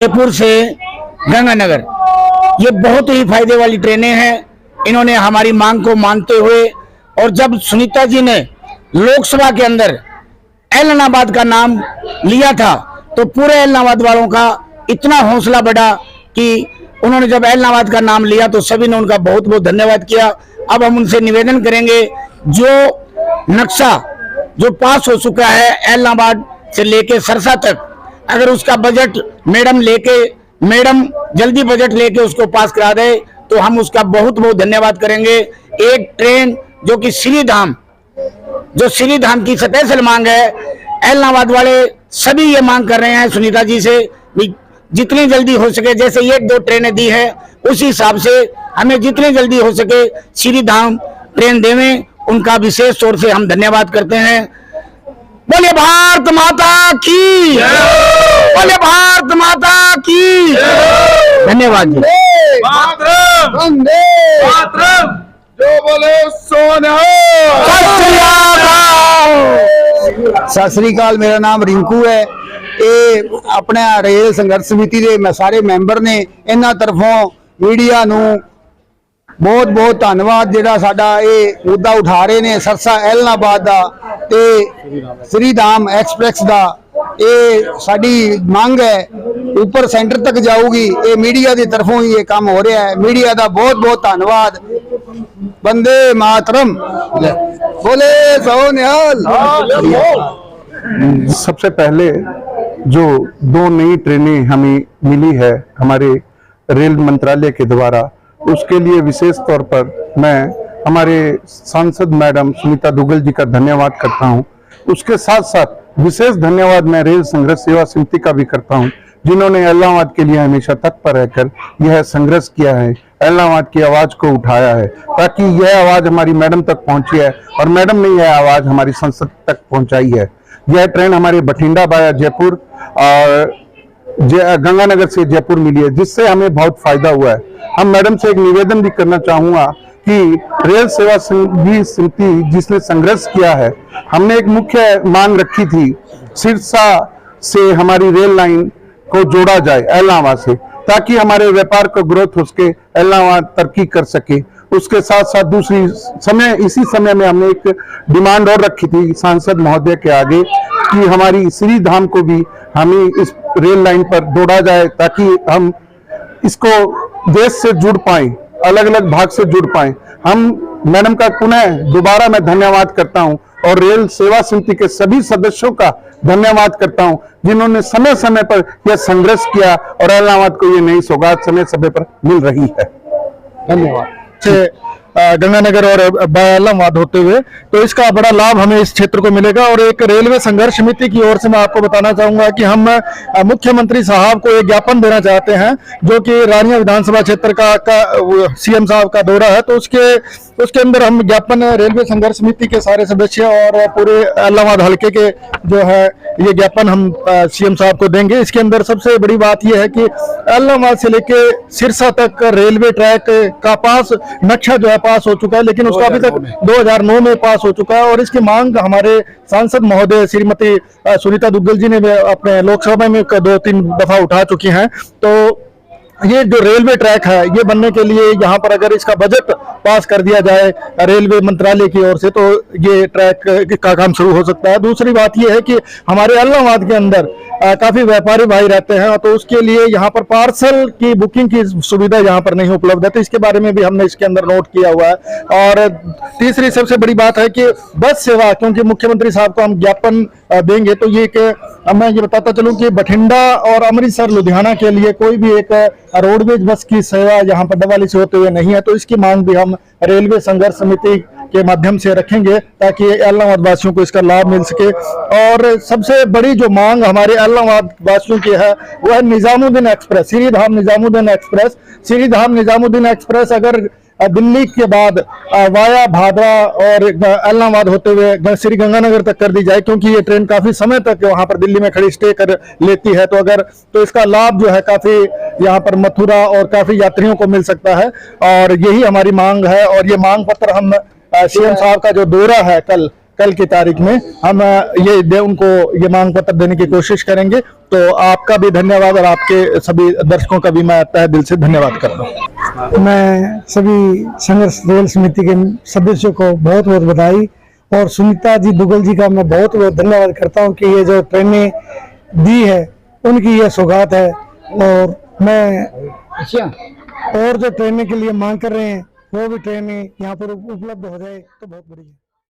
जयपुर से गंगानगर, ये बहुत ही फायदे वाली ट्रेनें हैं। इन्होंने हमारी मांग को मानते हुए, और जब सुनीता जी ने लोकसभा के अंदर ऐलनाबाद का नाम लिया था तो पूरे ऐलनाबाद वालों का इतना हौसला बढ़ा कि उन्होंने जब ऐलनाबाद का नाम लिया तो सभी ने उनका बहुत बहुत धन्यवाद किया। अब हम उनसे निवेदन करेंगे, जो नक्शा जो पास हो चुका है ऐलनाबाद से लेके सरसा तक, अगर उसका बजट मैडम जल्दी बजट लेके उसको पास करा दे तो हम उसका बहुत बहुत धन्यवाद करेंगे। एक ट्रेन जो कि श्री धाम की स्पेशल मांग है, ऐलनाबाद वाले सभी ये मांग कर रहे हैं सुनीता जी से जितनी जल्दी हो सके, जैसे 1-2 ट्रेनें दी है उसी हिसाब से हमें जितनी जल्दी हो सके श्री धाम ट्रेन देवें। उनका विशेष तौर से हम धन्यवाद करते हैं। बोले भारत माता की, बोले भारत माता की। धन्यवाद जी। जो बोले सोना। सत श्री अकाल, मेरा नाम रिंकू है। ये अपने रेल संघर्ष समिति के मैं सारे मैंबर ने, इन्हां तरफों मीडिया नूं बहुत बहुत धन्यवाद। जिहड़ा साडा ये मुद्दा उठा रहे ने सरसा ऐलनाबाद दा ते श्री धाम एक्सप्रैस दा, ये साडी मांग है ऊपर सेंटर तक जाऊगी। ये मीडिया की तरफों ही ये काम हो रहा है। मीडिया का बहुत बहुत धन्यवाद। वंदे मातरम, बोले सो निहाल। सबसे पहले जो 2 नई ट्रेनें हमें मिली है हमारे रेल मंत्रालय के द्वारा, उसके लिए विशेष तौर पर मैं हमारे सांसद मैडम सुनीता दुग्गल जी का धन्यवाद करता हूं। उसके साथ साथ विशेष धन्यवाद मैं रेल संघर्ष सेवा समिति का भी करता हूं, जिन्होंने ऐलनाबाद के लिए हमेशा तत्पर रहकर यह संघर्ष किया है, ऐलनाबाद की आवाज को उठाया है, ताकि यह आवाज हमारी मैडम तक पहुंची है और मैडम ने यह आवाज हमारी संसद तक पहुंचाई है। यह ट्रेन हमारे बठिंडा बाया जयपुर और गंगानगर से जयपुर मिली है, जिससे हमें बहुत फायदा हुआ है। हम मैडम से एक निवेदन भी करना चाहूंगा कि रेल सेवा समिति जिसने संघर्ष किया है, हमने एक मुख्य मांग रखी थी सिरसा से हमारी रेल लाइन को जोड़ा जाए ऐलनाबाद से, ताकि हमारे व्यापार का ग्रोथ हो सके, ऐलनाबाद तरक्की कर सके। उसके साथ साथ इसी समय में हमने एक डिमांड और रखी थी सांसद महोदय के आगे कि हमारी श्री धाम को भी हमें इस रेल लाइन पर जोड़ा जाए, ताकि हम इसको देश से जुड़ पाए, अलग अलग भाग से जुड़ पाए। हम मैडम का पुनः दोबारा मैं धन्यवाद करता हूं और रेल सेवा समिति के सभी सदस्यों का धन्यवाद करता हूं, जिन्होंने समय समय पर यह संघर्ष किया और ऐलनाबाद को ये नई सौगात समय समय पर मिल रही है। धन्यवाद। गंगानगर और ऐलनाबाद होते हुए तो इसका बड़ा लाभ हमें इस क्षेत्र को मिलेगा। और एक रेलवे संघर्ष समिति की ओर से मैं आपको बताना चाहूंगा कि हम मुख्यमंत्री साहब को एक ज्ञापन देना चाहते हैं, जो कि रानिया विधानसभा क्षेत्र का सीएम साहब का दौरा है, तो उसके अंदर हम ज्ञापन रेलवे संघर्ष समिति के सारे सदस्य और पूरे ऐलनाबाद हल्के के जो है ये ज्ञापन हम सीएम साहब को देंगे। इसके अंदर सबसे बड़ी बात यह है कि ऐलनाबाद से लेके सिरसा तक रेलवे ट्रैक का नक्शा जो है पास हो चुका है, लेकिन उसका अभी तक 2009 में पास हो चुका है। और इसकी मांग हमारे सांसद महोदय श्रीमती सुनीता दुग्गल जी ने अपने लोकसभा में 2-3 दफा उठा चुकी हैं। तो ये जो रेलवे ट्रैक है ये बनने के लिए यहाँ पर अगर इसका बजट पास कर दिया जाए रेलवे मंत्रालय की ओर से, तो ये ट्रैक का काम शुरू हो सकता है। दूसरी बात ये है कि हमारे ऐलनाबाद के अंदर काफी व्यापारी भाई रहते हैं, तो उसके लिए यहाँ पर पार्सल की बुकिंग की सुविधा यहाँ पर नहीं उपलब्ध है, तो इसके बारे में भी हमने इसके अंदर नोट किया हुआ है। और तीसरी सबसे बड़ी बात है कि बस सेवा, क्योंकि मुख्यमंत्री साहब को हम ज्ञापन देंगे, तो मैं ये बताता चलूं कि बठिंडा और अमृतसर लुधियाना के लिए कोई भी एक रोडवेज बस की सेवा यहाँ पर डबवाली से होते हुए नहीं है, तो इसकी मांग भी हम रेलवे संघर्ष समिति के माध्यम से रखेंगे ताकि ऐलनाबाद वासियों को इसका लाभ मिल सके। और सबसे बड़ी जो मांग हमारे ऐलनाबाद वासियों की है वो है निजामुद्दीन एक्सप्रेस, श्री धाम निजामुद्दीन एक्सप्रेस। श्री धाम निजामुद्दीन एक्सप्रेस अगर दिल्ली के बाद वाया भादरा और ऐलनाबाद होते हुए श्री गंगानगर तक कर दी जाए, क्योंकि ये ट्रेन काफी समय तक वहां पर दिल्ली में खड़ी स्टे कर लेती है, तो इसका लाभ जो है काफी यहाँ पर मथुरा और काफी यात्रियों को मिल सकता है। और यही हमारी मांग है। और ये मांग पत्र हम सीएम साहब का जो दौरा है कल कल की तारीख में हम उनको ये मांग पत्र देने की कोशिश करेंगे। तो आपका भी धन्यवाद और आपके सभी दर्शकों का भी मैं तहे दिल से धन्यवाद करता हूँ। मैं सभी संघर्ष रेल समिति के सदस्यों को बहुत बहुत बधाई और सुनीता जी दुग्गल जी का मैं बहुत बहुत धन्यवाद करता हूं कि ये जो ट्रेनें दी है उनकी ये सौगात है। और मैं और जो ट्रेनें के लिए मांग कर रहे हैं वो भी ट्रेनें यहाँ पर उपलब्ध हो जाए तो बहुत बढ़िया।